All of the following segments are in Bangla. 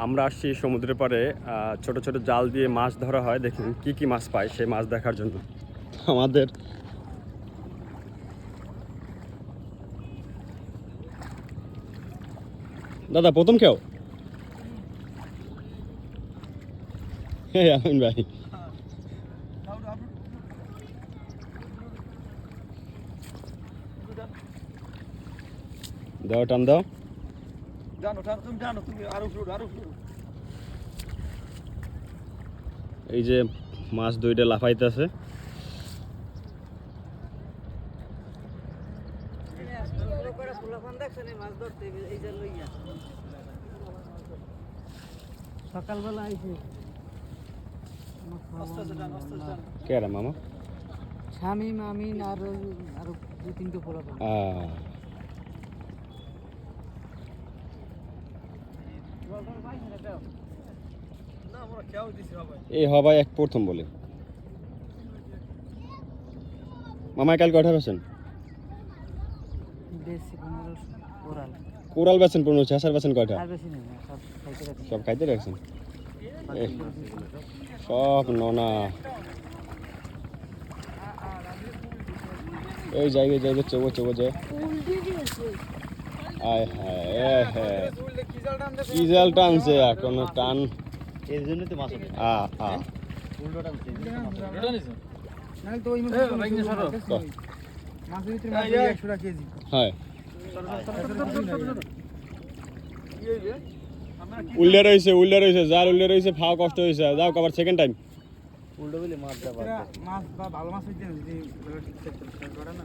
আমরা আসছি সমুদ্রের পাড়ে, ছোট ছোট জাল দিয়ে মাছ ধরা হয়। দেখুন কি কি মাছ পায় সেই মাছ দেখার জন্য আমাদের দাদা প্রথম কেউ হ্যাঁ আমিন ভাই দাও টান দাও এই যে মাছ দুইটা লাফাইতেছে। সকালবেলা আইছে কে রে মামা? শামিম আমিন আর দুই তিনটে পোলা এই হবাই এক প্রথম বলে মামা কাল কয়টা বেছেন? কোরাল বেছেন 15, ছাসার বেছেন কয়টা? সব খাইতে রাখছেন সব নোনা। এই জায়গায় জায়গায় চোবো চোবো যায়। আয় হায় হ্যাঁ কি জাল টানছে এখন টান এর জন্য তো মাছ উল্টো টানছে উল্লে রয়েছে জাল উল্লে রয়েছে, ফাও কষ্ট হয়েছে। যাও আবার সেকেন্ড টাইম উল্টো বলে মাছ যাবে মাছ বা ভালো মাছ হইছে যদি করে না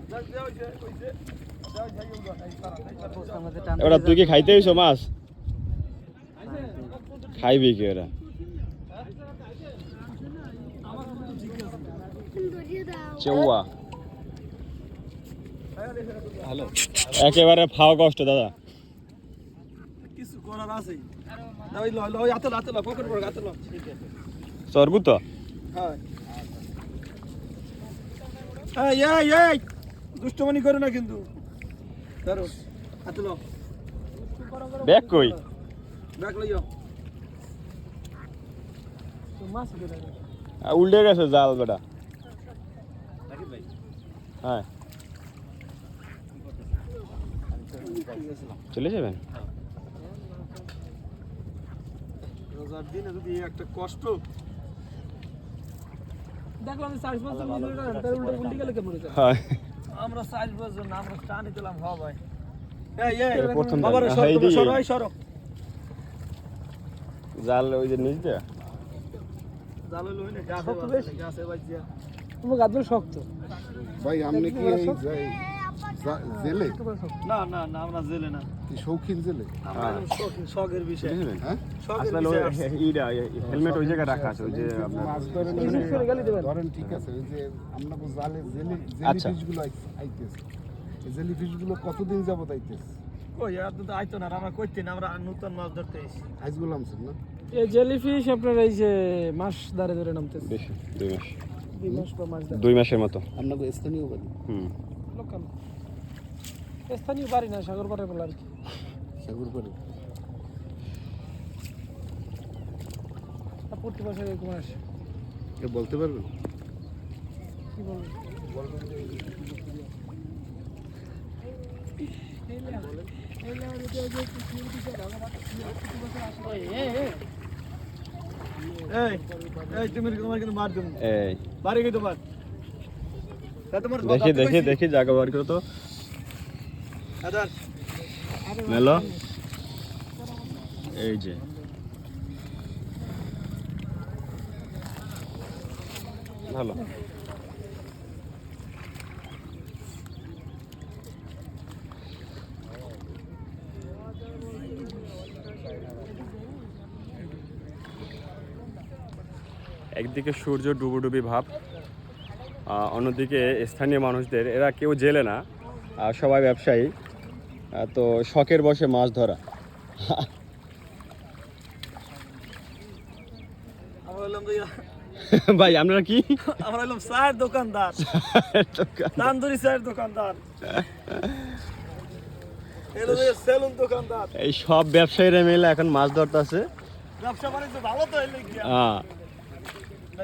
এবার তুই কি খাইতে হইছো মাছ? খাইবি কি ওরা? চেউয়া হ্যালো একেবারে ফাও কষ্ট দাদা। কিছু করার আছে লই লই লই আতল আতল পকেট পড় আতল ঠিক আছে সরবু তো হ্যাঁ এই এই এই দুষ্টমনি করো না কিন্তু ধরো আতল ব্যাগ কই? ব্যাগ লইও তো মাছ ধরে উল্টে গেছে জাল বেটা। হ্যাঁ চলে যাবেন? রোজার দিনে যদি একটা কষ্ট দেখলাম 4-5 মিনিট তার উল্টে গেলে কেমন হইছে? হ্যাঁ আমরা 4 জন আমরা টানি দিলাম হ্যাঁ ভাই এই এই প্রথম বাবার সরাই সরো জাল ওই যে নিচ দিয়ে জাল লই না গাছে বাজিয়া তুমি গাদল শক্ত ভাই আপনি কি এই জেলে? না না না আমরা জেলে না, কি শৌখিন জেলে? আমরা শৌখিন শখের বিষয়। হ্যাঁ আসলে হেলমেট ওই জায়গায় রাখা আছে, ওই যে আপনার মাছ ধরেন ঠিক আছে। ওই যে আমরা জালে আচ্ছা। জেলিফিশগুলো আইতেছে, এই জেলিফিশগুলো কতদিন যাবত আইতেছে? কই আর তো আইতো না, আমরা কইতে না, আমরা নতুন মাছ ধরতে এসেছি। আইসগুলো আমছেন না? এই জেলিফিশ আপনার এই যে মাছ ধরে নামতেছে বেশি 2 মাস 2 মাস পর মাছ ধরে 2 মাসের মতো। আপনাকে স্থানীয় বাড়ি? লোকাল স্থানীয় বাড়ি না, সাগর পাড়ে বলে আর কি। সাগর বাড়ি প্রতি বছর এরকম আসে। কে বলতে পারবেন? কি বলবো তুমি তোমার কিন্তু মার দেবো এই বাড়ি গিয়ে তোমার দেখি জায়গা বার করো তো মেলো। এই যে ভালো একদিকে সূর্য ডুবুডুবি ভাব, অন্যদিকে স্থানীয় মানুষদের, এরা কেউ জেলে না, সবাই ব্যবসায়ী, তো শখের বসে মাছ ধরা। ভাই আপনারা কি? আমরা হলাম চায়ের দোকানদার, তান্দুরি চায়ের দোকানদার, সেলুন দোকানদার। এই সব ব্যবসায়ীরা মিলে এখন মাছ ধরতেছে। ব্যবসা বাণিজ্য ভালো তো হইলে কি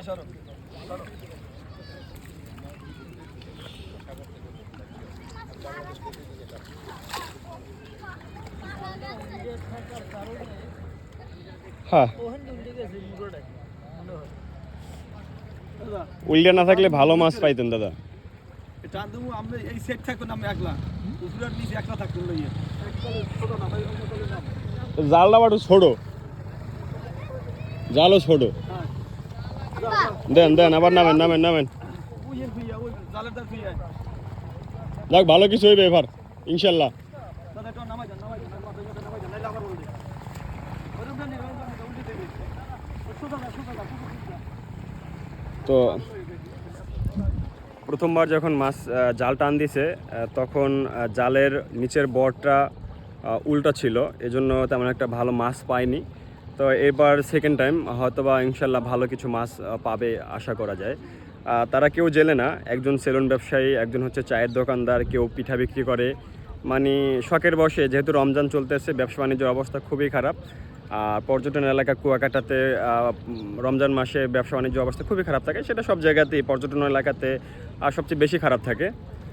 সরো সরো। হ্যাঁ উল্টে না থাকলে ভালো মাছ পাইতেন দাদা। টান দেবো আমরা এই সেট থাকুন আমরা একলা উপরের নিচে একলা থাকুন লইয়ে ছোট না ভাই অন্য করে নাম জালটা বাটু ছোড়ো, জালও ছোড়ো। হ্যাঁ দেন দেন আবার নামেন নামেন নামেন। বুঝেন খুইয়া ওই জালের দার খুইয়া যাক ভালো কিছু হইবে এবার ইনশাল্লাহ। দাদা একটু নামাই যান নামাই যান নাইলে আবার বলবে ওই রুমটা নিয়ে উল্টে দেবে ছোট না তো প্রথমবার যখন মাছ জাল টান দিছে তখন জালের নিচের বড়টা উল্টা ছিল, এজন্য তেমন একটা ভালো মাছ পাইনি। তো এবার সেকেন্ড টাইম হয়তোবা ইনশাল্লাহ ভালো কিছু মাছ পাবে আশা করা যায়। তারা কেউ জেলে না, একজন সেলুন ব্যবসায়ী, একজন হচ্ছে চায়ের দোকানদার, কেউ পিঠা বিক্রি করে, মানে শখের বসে। যেহেতু রমজান চলতেছে, ব্যবসা বাণিজ্যের অবস্থা খুবই খারাপ। আর পর্যটন এলাকা কুয়াকাটাতে রমজান মাসে ব্যবসা বাণিজ্য অবস্থা খুবই খারাপ থাকে, সেটা সব জায়গাতেই পর্যটন এলাকাতে সবচেয়ে বেশি খারাপ থাকে।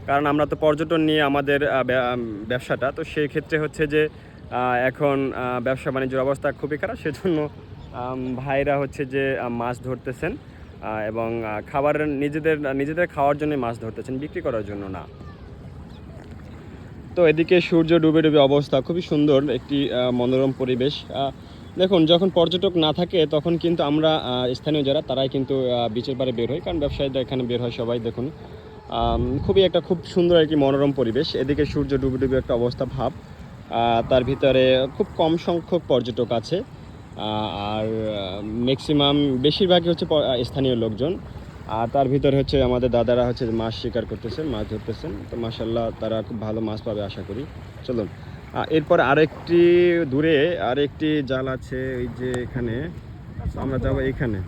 কারণ আমরা তো পর্যটন নিয়ে আমাদের ব্যবসাটা, তো সেই ক্ষেত্রে হচ্ছে যে এখন ব্যবসা বাণিজ্যের অবস্থা খুবই খারাপ। সেজন্য ভাইরা হচ্ছে যে মাছ ধরতেছেন এবং খাবারের নিজেদের খাওয়ার জন্য মাছ ধরতেছেন, বিক্রি করার জন্য না। তো এদিকে সূর্য ডুবে ডুবে অবস্থা খুবই সুন্দর, একটি মনোরম পরিবেশ। দেখুন যখন পর্যটক না থাকে তখন কিন্তু আমরা স্থানীয় যারা তারাই কিন্তু বিচের পাড়ে বের হই, কারণ ব্যবসায়ীরা এখানে বের হয় সবাই। দেখুন খুব সুন্দর একটি মনোরম পরিবেশ। এদিকে সূর্য ডুবে ডুবে একটা অবস্থা ভাব, তার ভিতরে খুব কম সংখ্যক পর্যটক আছে, আর ম্যাক্সিমাম বেশিরভাগই হচ্ছে স্থানীয় লোকজন। আর তার ভিতরে হচ্ছে আমাদের দাদারা হচ্ছে মাছ শিকার করতেছেন, মাছ ধরতেছেন। তো মাশাল্লাহ তারা খুব ভালো মাছ পাবে আশা করি। চলুন এরপর আরেকটি দূরে আরেকটি জাল আছে, এই যে এখানে আমরা যাবো এইখানে।